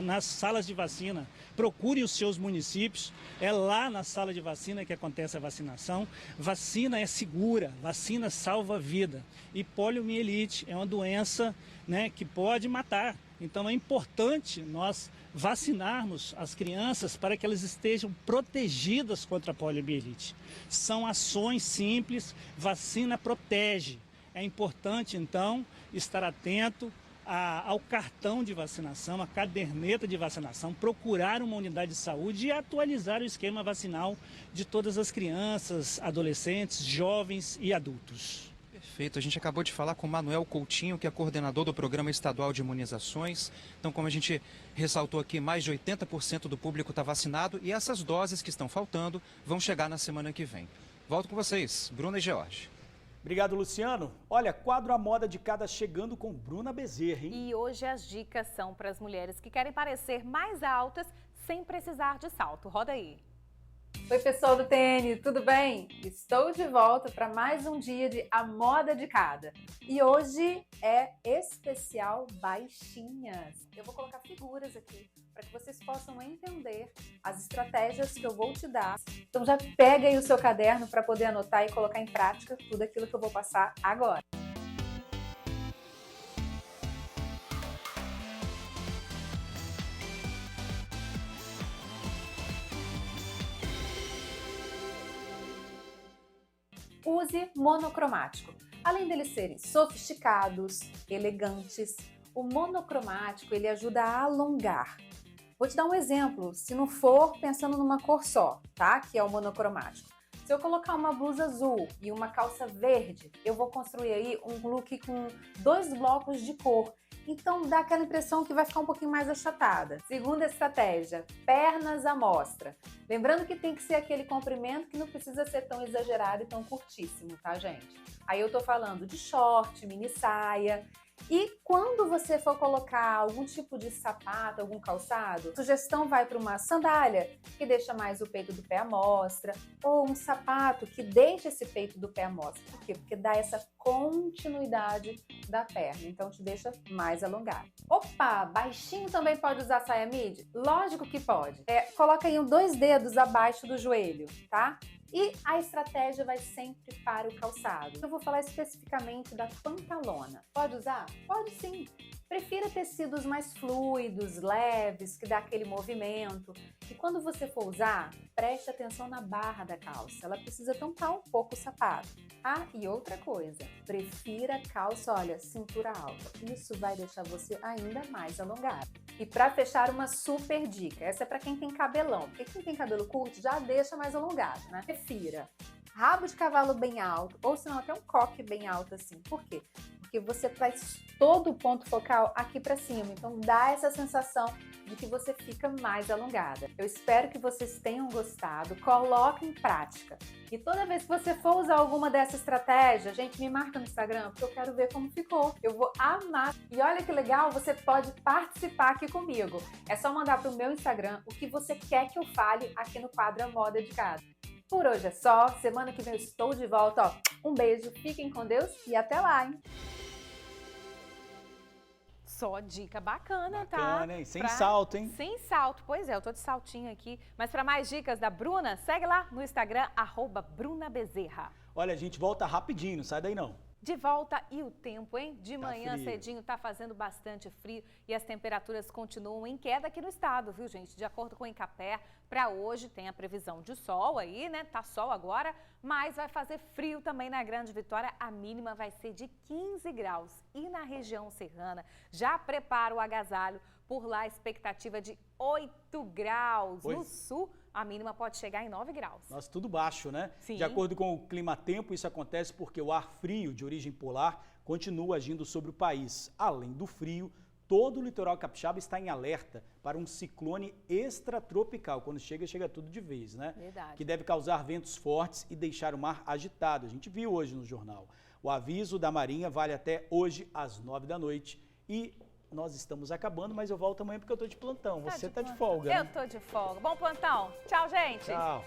nas salas de vacina, procurem os seus municípios, é lá na sala de vacina que acontece a vacinação. Vacina é segura, vacina salva vida. E poliomielite é uma doença, né, que pode matar. Então é importante nós vacinarmos as crianças para que elas estejam protegidas contra a poliomielite. São ações simples, vacina protege. É importante, então, estar atento ao cartão de vacinação, à caderneta de vacinação, procurar uma unidade de saúde e atualizar o esquema vacinal de todas as crianças, adolescentes, jovens e adultos. Perfeito. A gente acabou de falar com o Manuel Coutinho, que é coordenador do Programa Estadual de Imunizações. Então, como a gente ressaltou aqui, mais de 80% do público está vacinado e essas doses que estão faltando vão chegar na semana que vem. Volto com vocês, Bruna e George. Obrigado, Luciano. Olha, quadro A Moda de Cada chegando com Bruna Bezerra, hein? E hoje as dicas são para as mulheres que querem parecer mais altas sem precisar de salto. Roda aí. Oi, pessoal do TN, tudo bem? Estou de volta para mais um dia de A Moda de Cada. E hoje é especial baixinhas. Eu vou colocar figuras aqui para que vocês possam entender as estratégias que eu vou te dar. Então já pega aí o seu caderno para poder anotar e colocar em prática tudo aquilo que eu vou passar agora. Use monocromático. Além deles serem sofisticados, elegantes, o monocromático ele ajuda a alongar. Vou te dar um exemplo, se não for pensando numa cor só, tá? Que é o monocromático. Se eu colocar uma blusa azul e uma calça verde, eu vou construir aí um look com 2 blocos de cor. Então dá aquela impressão que vai ficar um pouquinho mais achatada. Segunda estratégia, pernas à mostra. Lembrando que tem que ser aquele comprimento que não precisa ser tão exagerado e tão curtíssimo, tá, gente? Aí eu tô falando de short, mini saia. E quando você for colocar algum tipo de sapato, algum calçado, a sugestão vai para uma sandália que deixa mais o peito do pé à mostra, ou um sapato que deixa esse peito do pé à mostra. Por quê? Porque dá essa continuidade da perna, então te deixa mais alongado. Opa, baixinho também pode usar saia midi? Lógico que pode. Coloca aí 2 dedos abaixo do joelho, tá? E a estratégia vai sempre para o calçado. Eu vou falar especificamente da pantalona. Pode usar? Pode sim. Prefira tecidos mais fluidos, leves, que dá aquele movimento. E quando você for usar, preste atenção na barra da calça. Ela precisa tampar um pouco o sapato. Ah, e outra coisa, prefira calça, olha, cintura alta. Isso vai deixar você ainda mais alongado. E para fechar, uma super dica. Essa é para quem tem cabelão. Porque quem tem cabelo curto já deixa mais alongado, né? Prefira rabo de cavalo bem alto, ou se não até um coque bem alto assim. Por quê? Porque você traz todo o ponto focal aqui para cima. Então dá essa sensação de que você fica mais alongada. Eu espero que vocês tenham gostado. Coloque em prática. E toda vez que você for usar alguma dessa estratégia, gente, me marca no Instagram, porque eu quero ver como ficou. Eu vou amar. E olha que legal, você pode participar aqui comigo. É só mandar para o meu Instagram o que você quer que eu fale aqui no quadro A Moda de Cada. Por hoje é só. Semana que vem eu estou de volta. Ó, um beijo, fiquem com Deus e até lá, hein? Só dica bacana, tá? Bacana, hein? Sem salto, hein? Sem salto. Pois é, eu tô de saltinho aqui. Mas para mais dicas da Bruna, segue lá no Instagram, @BrunaBezerra. Olha, a gente volta rapidinho, não sai daí não. De volta e o tempo, hein? De manhã frio. cedinho tá fazendo bastante frio e as temperaturas continuam em queda aqui no estado, viu, gente? De acordo com o Incapé, para hoje tem a previsão de sol aí, né? Tá sol agora, mas vai fazer frio também na Grande Vitória. A mínima vai ser de 15 graus. E na região serrana, já prepara o agasalho. Por lá, a expectativa de 8 graus. No sul, a mínima pode chegar em 9 graus. Nossa, tudo baixo, né? Sim. De acordo com o clima-tempo, isso acontece porque o ar frio de origem polar continua agindo sobre o país. Além do frio, todo o litoral capixaba está em alerta para um ciclone extratropical. Quando chega tudo de vez, né? Verdade. Que deve causar ventos fortes e deixar o mar agitado. A gente viu hoje no jornal. O aviso da Marinha vale até hoje às 9 da noite e nós estamos acabando, mas eu volto amanhã porque eu tô de plantão. Você tá de folga, né? Eu tô de folga. Bom plantão. Tchau, gente. Tchau.